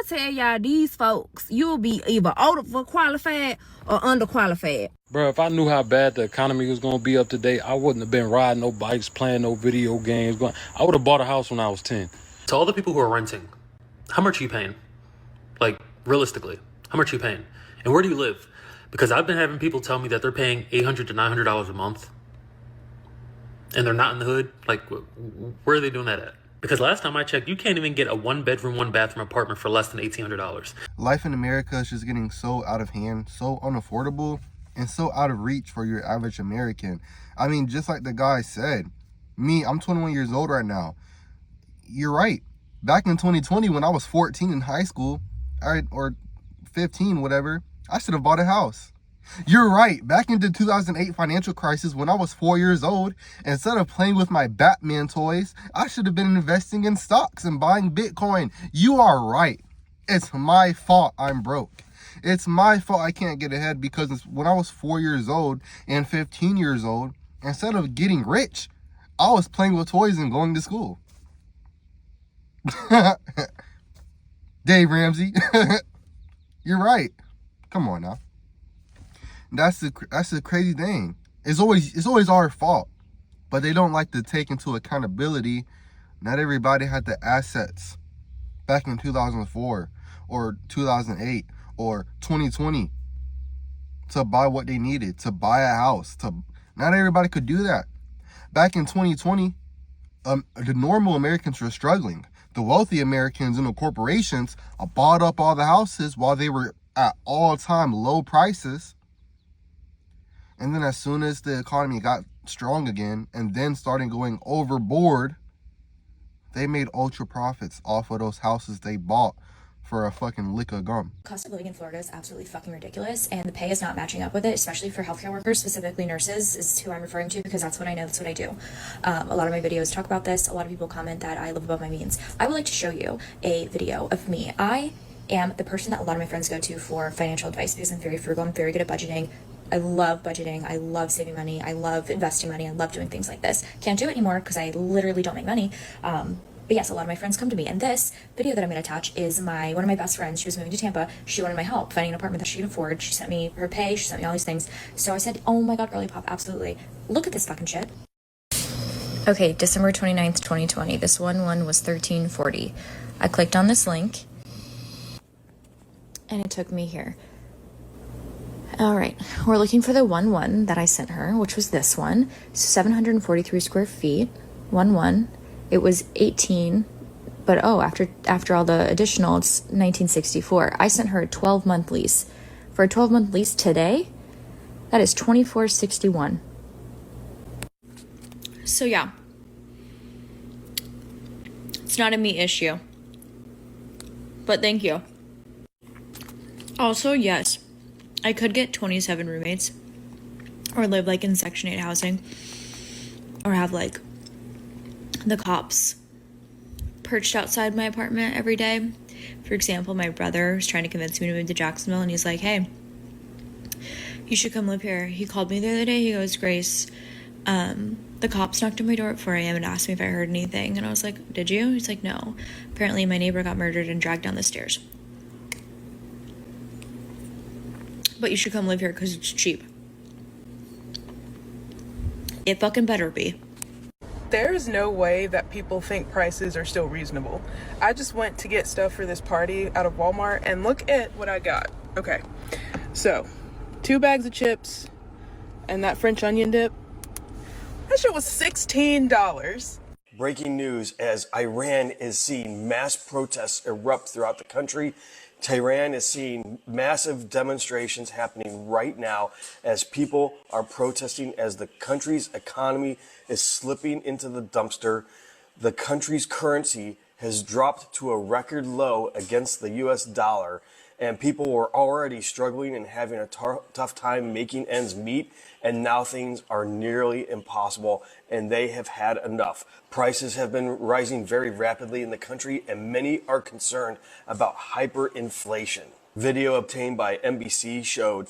tell y'all, these folks, you'll be either overqualified or underqualified. Bro, if I knew how bad the economy was going to be up to date, I wouldn't have been riding no bikes, playing no video games. I would have bought a house when I was 10. To all the people who are renting, how much are you paying? Like, realistically, how much are you paying? And where do you live? Because I've been having people tell me that they're paying $800 to $900 a month. And they're not in the hood. Like, where are they doing that at? Because last time I checked, you can't even get a 1-bedroom, 1-bathroom apartment for less than $1,800. Life in America is just getting so out of hand, so unaffordable, and so out of reach for your average American. I mean, just like the guy said, I'm 21 years old right now. You're right. Back in 2020, when I was 14 in high school, or 15, whatever, I should have bought a house. You're right. Back in the 2008 financial crisis, when I was 4 years old, instead of playing with my Batman toys, I should have been investing in stocks and buying Bitcoin. You are right. It's my fault I'm broke. It's my fault I can't get ahead, because when I was 4 years old and 15 years old, instead of getting rich, I was playing with toys and going to school. Dave Ramsey. You're right. Come on now. That's the crazy thing. It's always our fault, but they don't like to take into accountability. Not everybody had the assets back in 2004 or 2008 or 2020 to buy what they needed, to buy a house. Not everybody could do that. Back in 2020, the normal Americans were struggling. The wealthy Americans and the corporations bought up all the houses while they were at all-time low prices. And then as soon as the economy got strong again and then started going overboard, they made ultra profits off of those houses they bought for a fucking lick of gum. Cost of living in Florida is absolutely fucking ridiculous, and the pay is not matching up with it, especially for healthcare workers, specifically nurses is who I'm referring to, because that's what I know, that's what I do. A lot of my videos talk about this. A lot of people comment that I live above my means. I would like to show you a video of me. I am the person that a lot of my friends go to for financial advice because I'm very frugal, I'm very good at budgeting. I love budgeting, I love saving money, I love investing money, I love doing things like this. Can't do it anymore because I literally don't make money. But yes, a lot of my friends come to me, and this video that I'm going to attach is one of my best friends. She was moving to Tampa. She wanted my help finding an apartment that she could afford. She sent me her pay. She sent me all these things. So I said, oh my God, girly pop, absolutely. Look at this fucking shit. Okay, December 29th, 2020. This one was $13.40. I clicked on this link, and it took me here. All right, we're looking for the 1-1 that I sent her, which was this one. 743 square feet, 1-1. It was 18, but after all the additional, it's 1964. I sent her a 12-month lease. For a 12-month lease today, that is $24.61. So yeah, it's not a me issue, but thank you. Also, yes, I could get 27 roommates, or live like in Section 8 housing, or have like the cops perched outside my apartment every day. For example, my brother was trying to convince me to move to Jacksonville, and he's like, hey, you should come live here. He called me the other day. He goes, Grace, the cops knocked on my door at 4 a.m. and asked me if I heard anything. And I was like, did you? He's like, no. Apparently my neighbor got murdered and dragged down the stairs. But you should come live here because it's cheap. It fucking better be. There's no way that people think prices are still reasonable. I just went to get stuff for this party out of Walmart, and look at what I got. Okay, so 2 bags of chips and that French onion dip. That shit was $16. Breaking news as Iran is seeing mass protests erupt throughout the country. Tehran is seeing massive demonstrations happening right now as people are protesting as the country's economy is slipping into the dumpster. The country's currency has dropped to a record low against the US dollar, and people were already struggling and having a tough time making ends meet, and now things are nearly impossible, and they have had enough. Prices have been rising very rapidly in the country, and many are concerned about hyperinflation. Video obtained by NBC showed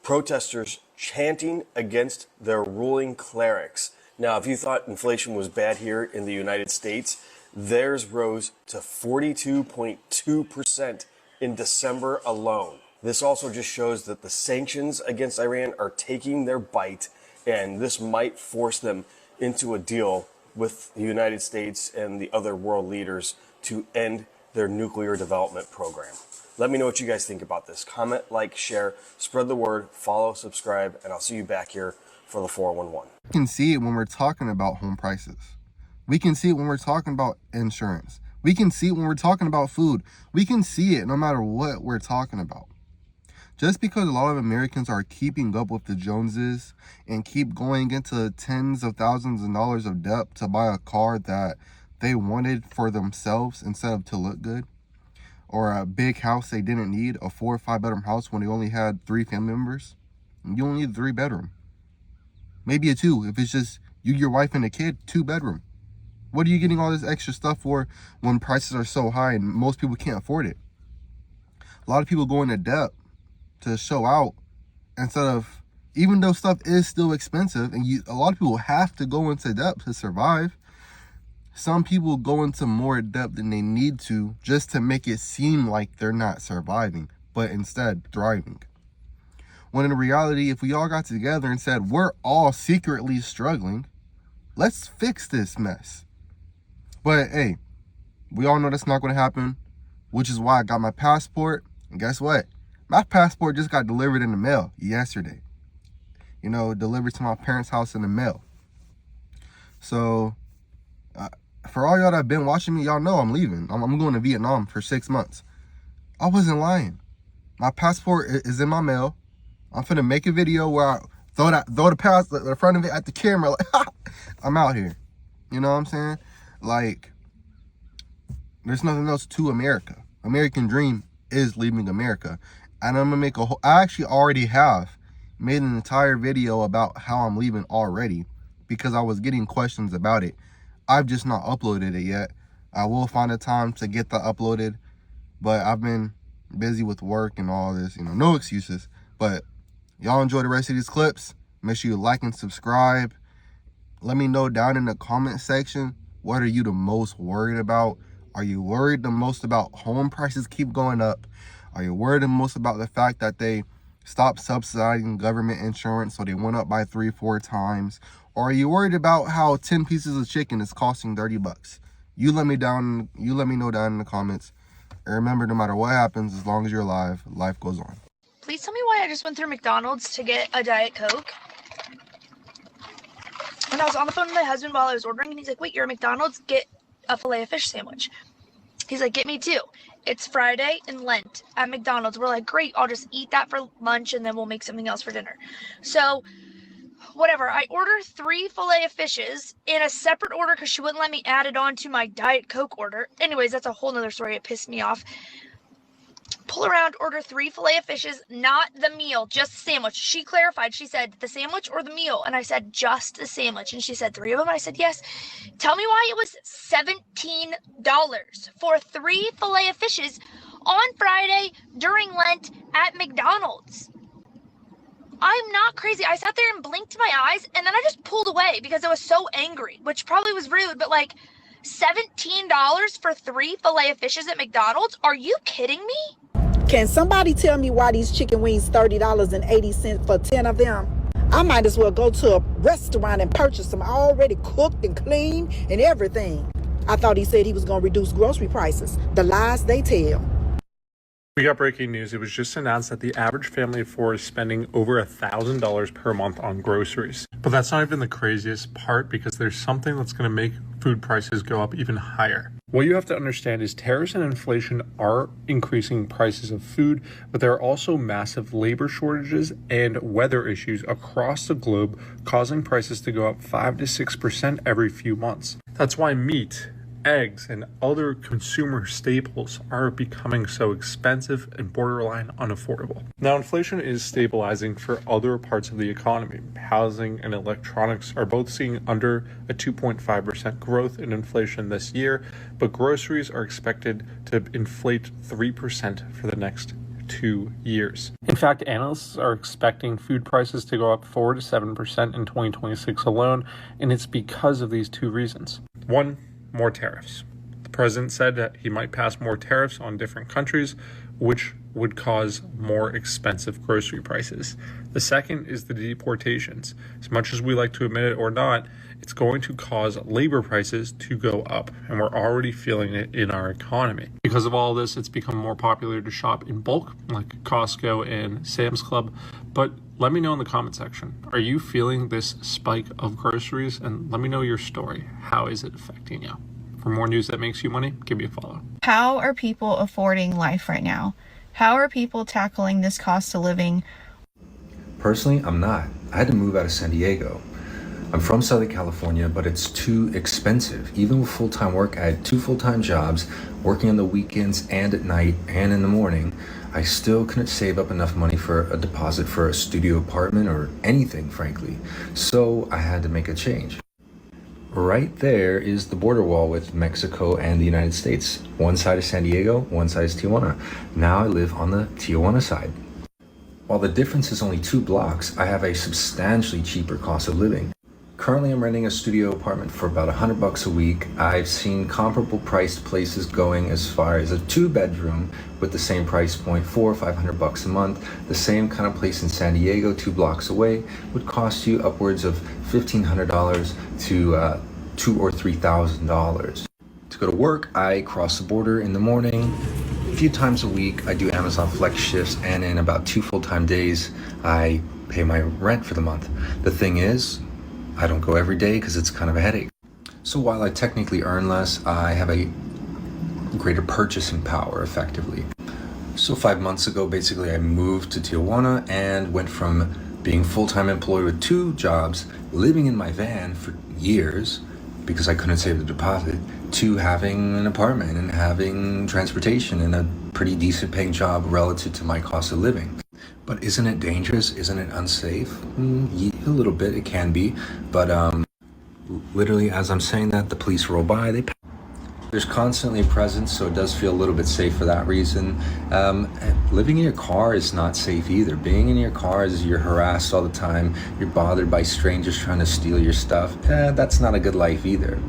protesters chanting against their ruling clerics. Now, if you thought inflation was bad here in the United States, theirs rose to 42.2% in December alone. This also just shows that the sanctions against Iran are taking their bite, and this might force them into a deal with the United States and the other world leaders to end their nuclear development program. Let me know what you guys think about this. Comment, like, share, spread the word, follow, subscribe, and I'll see you back here for the 411. We can see it when we're talking about home prices. We can see it when we're talking about insurance. We can see it when we're talking about food. We can see it no matter what we're talking about. Just because a lot of Americans are keeping up with the Joneses and keep going into tens of thousands of dollars of debt to buy a car that they wanted for themselves instead of to look good, or a big house they didn't need, a 4 or 5 bedroom house when they only had 3 family members, you only need a 3 bedroom. Maybe a 2 if it's just you, your wife, and a kid, 2 bedroom. What are you getting all this extra stuff for when prices are so high and most people can't afford it? A lot of people go into debt to show out instead of, even though stuff is still expensive and a lot of people have to go into debt to survive, some people go into more debt than they need to just to make it seem like they're not surviving, but instead thriving. When in reality, if we all got together and said, we're all secretly struggling, let's fix this mess. But hey, we all know that's not going to happen, which is why I got my passport. And guess what? My passport just got delivered in the mail yesterday. Delivered to my parents' house in the mail. So, for all y'all that have been watching me, y'all know I'm leaving. I'm going to Vietnam for 6 months. I wasn't lying. My passport is in my mail. I'm finna make a video where I throw the front of it at the camera like, I'm out here. You know what I'm saying? Like, there's nothing else to America. American dream is leaving America. And I'm gonna make I actually already have made an entire video about how I'm leaving already because I was getting questions about it. I've just not uploaded it yet. I will find a time to get that uploaded, but I've been busy with work and all this, no excuses. But y'all enjoy the rest of these clips. Make sure you like and subscribe. Let me know down in the comment section, what are you the most worried about? Are you worried the most about home prices keep going up? Are you worried the most about the fact that they stopped subsidizing government insurance so they went up by 3-4 times? Or are you worried about how 10 pieces of chicken is costing 30 bucks? You let me know down in the comments. And remember, no matter what happens, as long as you're alive, life goes on. Please tell me why I just went through McDonald's to get a Diet Coke. And I was on the phone with my husband while I was ordering, and he's like, wait, you're at McDonald's? Get a filet of fish sandwich. He's like, get me 2. It's Friday and Lent at McDonald's. We're like, great, I'll just eat that for lunch, and then we'll make something else for dinner. So, whatever. I order 3 filet of fishes in a separate order because she wouldn't let me add it on to my Diet Coke order. Anyways, that's a whole nother story. It pissed me off. Pull around, order 3 filet of fishes, not the meal, just the sandwich. She clarified. She said, the sandwich or the meal? And I said, just the sandwich. And she said, 3 of them? And I said, yes. Tell me why it was $17 for 3 filet of fishes on Friday during Lent at McDonald's. I'm not crazy. I sat there and blinked my eyes, and then I just pulled away because I was so angry, which probably was rude, but like, $17 for 3 filet of fishes at McDonald's? Are you kidding me? Can somebody tell me why these chicken wings $30.80 for 10 of them? I might as well go to a restaurant and purchase them already cooked and clean and everything. I thought he said he was going to reduce grocery prices. The lies they tell. We got breaking news. It was just announced that the average family of 4 is spending over $1,000 per month on groceries. But that's not even the craziest part, because there's something that's going to make food prices go up even higher. What you have to understand is tariffs and inflation are increasing prices of food, but there are also massive labor shortages and weather issues across the globe, causing prices to go up 5 to 6% every few months. That's why meat, eggs, and other consumer staples are becoming so expensive and borderline unaffordable. Now, inflation is stabilizing for other parts of the economy. Housing and electronics are both seeing under a 2.5% growth in inflation this year, but groceries are expected to inflate 3% for the next 2 years. In fact, analysts are expecting food prices to go up 4 to 7% in 2026 alone, and it's because of these 2 reasons. 1, more tariffs. The president said that he might pass more tariffs on different countries, which would cause more expensive grocery prices. The second is the deportations. As much as we like to admit it or not, it's going to cause labor prices to go up, and we're already feeling it in our economy. Because of all this, it's become more popular to shop in bulk, like Costco and Sam's Club. But let me know in the comment section, are you feeling this spike of groceries? And let me know your story. How is it affecting you? For more news that makes you money, give me a follow. How are people affording life right now? How are people tackling this cost of living? Personally, I'm not. I had to move out of San Diego. I'm from Southern California, but it's too expensive. Even with full-time work, I had 2 full-time jobs, working on the weekends and at night and in the morning. I still couldn't save up enough money for a deposit for a studio apartment or anything, frankly. So I had to make a change. Right there is the border wall with Mexico and the United States. One side is San Diego, one side is Tijuana. Now I live on the Tijuana side. While the difference is only 2 blocks, I have a substantially cheaper cost of living. Currently, I'm renting a studio apartment for about $100 a week. I've seen comparable priced places going as far as a 2-bedroom with the same price point, $400 or $500 a month. The same kind of place in San Diego, 2 blocks away, would cost you upwards of $1,500 to $2,000 or $3,000. To go to work, I cross the border in the morning. A few times a week, I do Amazon Flex shifts, and in about 2 full-time days, I pay my rent for the month. The thing is, I don't go every day because it's kind of a headache. So while I technically earn less, I have a greater purchasing power effectively. So 5 months ago, basically, I moved to Tijuana and went from being full-time employed with 2 jobs, living in my van for years because I couldn't save the deposit, to having an apartment and having transportation and a pretty decent paying job relative to my cost of living. But isn't it dangerous? Isn't it unsafe? A little bit, it can be. But literally, as I'm saying that, the police roll by. There's constantly a presence, so it does feel a little bit safe for that reason. Living in your car is not safe either. Being in your car is you're harassed all the time. You're bothered by strangers trying to steal your stuff. That's not a good life either.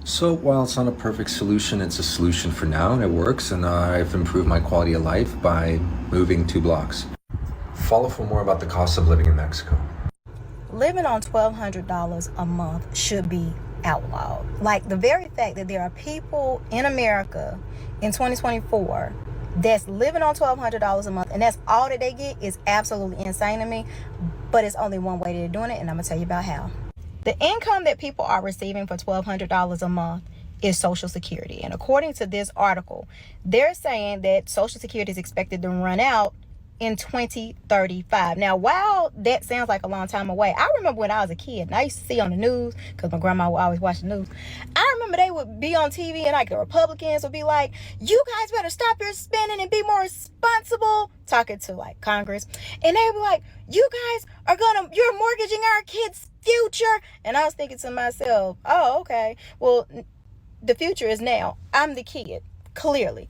So while it's not a perfect solution, it's a solution for now, and it works. And I've improved my quality of life by moving 2 blocks. Follow for more about the cost of living in Mexico. Living on $1,200 a month should be outlawed. Like, the very fact that there are people in America in 2024 that's living on $1,200 a month and that's all that they get is absolutely insane to me. But it's only one way they're doing it, and I'm gonna tell you about how. The income that people are receiving for $1,200 a month is Social Security. And according to this article, they're saying that Social Security is expected to run out in 2035. Now, while that sounds like a long time away, I remember when I was a kid and I used to see on the news, because my grandma would always watch the news. I remember they would be on TV and like the Republicans would be like, you guys better stop your spending and be more responsible, talking to like Congress. And they would be like, you're mortgaging our kids' future. And I was thinking to myself, oh, okay, well, the future is now. I'm the kid, clearly.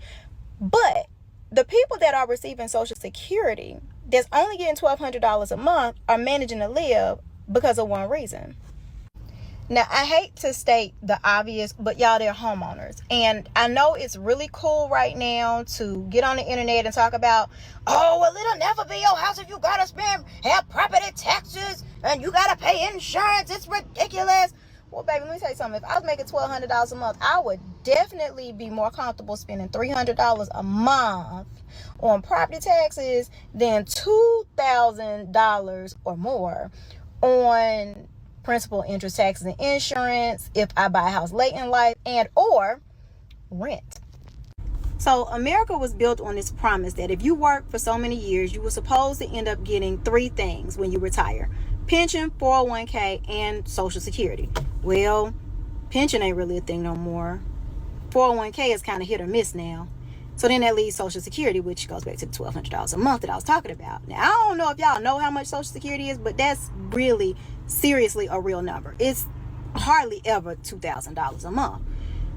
But the people that are receiving Social Security that's only getting $1,200 a month are managing to live because of one reason. Now, I hate to state the obvious, but y'all, they're homeowners. And I know it's really cool right now to get on the internet and talk about, oh, well, it'll never be your house if you gotta have property taxes and you gotta pay insurance. It's ridiculous. Well, baby, let me tell you something. If I was making $1,200 a month, I would definitely be more comfortable spending $300 a month on property taxes than $2,000 or more on principal, interest, taxes, and insurance if I buy a house late in life and or rent. So America was built on this promise that if you work for so many years, you were supposed to end up getting 3 things when you retire: pension, 401k, and Social Security. Well, pension ain't really a thing no more. 401k is kind of hit or miss now. So then that leaves Social Security, which goes back to the $1,200 a month that I was talking about. Now, I don't know if y'all know how much Social Security is, but that's really seriously a real number. It's hardly ever $2,000 a month.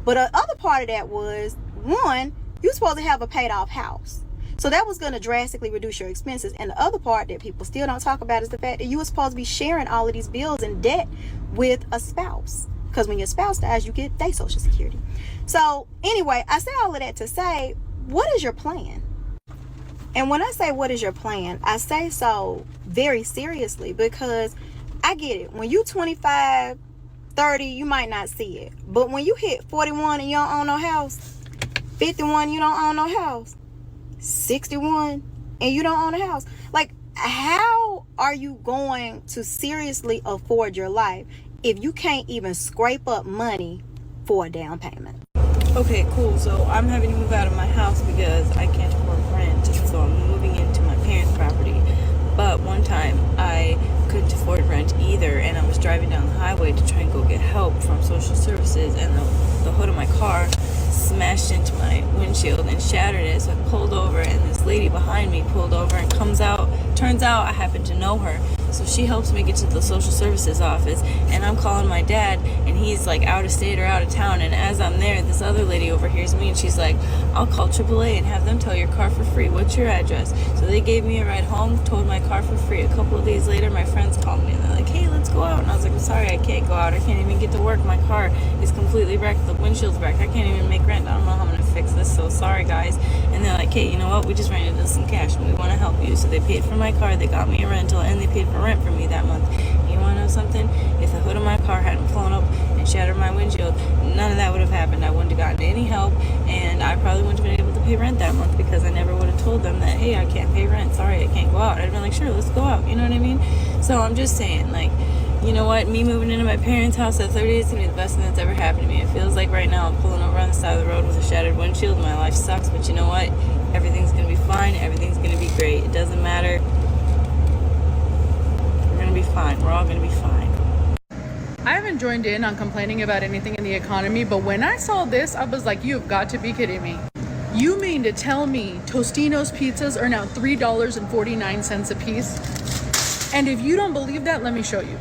But the other part of that was, one, you're supposed to have a paid off house. So that was going to drastically reduce your expenses. And the other part that people still don't talk about is the fact that you were supposed to be sharing all of these bills and debt with a spouse. because when your spouse dies, you get their Social Security. So anyway, I say all of that to say, what is your plan? And when I say what is your plan, I say so very seriously, because I get it. When you 25, 30, you might not see it. But when you hit 41 and you don't own no house, 51, you don't own no house, 61, and you don't own a house. Like, how are you going to seriously afford your life if you can't even scrape up money for a down payment? Okay, cool. So I'm having to move out of my house because I can't afford rent. So I'm moving into my parents' property. But one time I couldn't afford rent either, and I was driving down the highway to try and go get help from social services, and the hood of my car smashed into my windshield and shattered it. So I pulled over, and this lady behind me pulled over and comes out. Turns out I happen to know her. So she helps me get to the social services office, and I'm calling my dad, and he's like out of state or out of town. And as I'm there, this other lady overhears me, and she's like, I'll call AAA and have them tow your car for free. What's your address? So they gave me a ride home, towed my car for free. A couple of days later, my friends called me, and they're like, hey, let's go out. And I was like, I'm sorry, I can't go out. I can't even get to work. My car is completely wrecked. The windshield's wrecked. I can't even make rent. I don't know how I'm going to fix this. So sorry, guys. And they're like, hey, you know what? We just ran into some cash, and we want to help you. So they paid for my car. They got me a rental, and they paid for rent for me that month. You want to know something? If the hood of my car hadn't flown up and shattered my windshield, none of that would have happened. I wouldn't have gotten any help, and I probably wouldn't have been able to pay rent that month, because I never would have told them that, hey, I can't pay rent. Sorry, I can't go out. I'd have been like, sure, let's go out. You know what I mean? So I'm just saying, like, you know what? Me moving into my parents' house at 30 is going to be the best thing that's ever happened to me. It feels like right now I'm pulling over on the side of the road with a shattered windshield. My life sucks, but you know what? Everything's going to be fine. Everything's going to be great. It doesn't matter. Be fine. We're all gonna be fine. I haven't joined in on complaining about anything in the economy, but when I saw this, I was like, you've got to be kidding me. You mean to tell me Tostino's pizzas are now $3.49 a piece? And if you don't believe that, let me show you.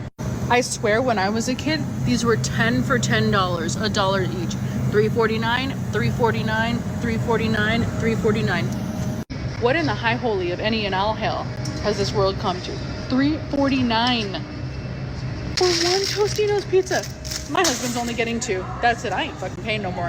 I swear, when I was a kid, these were 10 for $10, $1 each. $3.49, $3.49, $3.49, $3.49. What in the high holy of any and all hell has this world come to? $3.49 for one Tostino's pizza. My husband's only getting 2. That's it. I ain't fucking paying no more.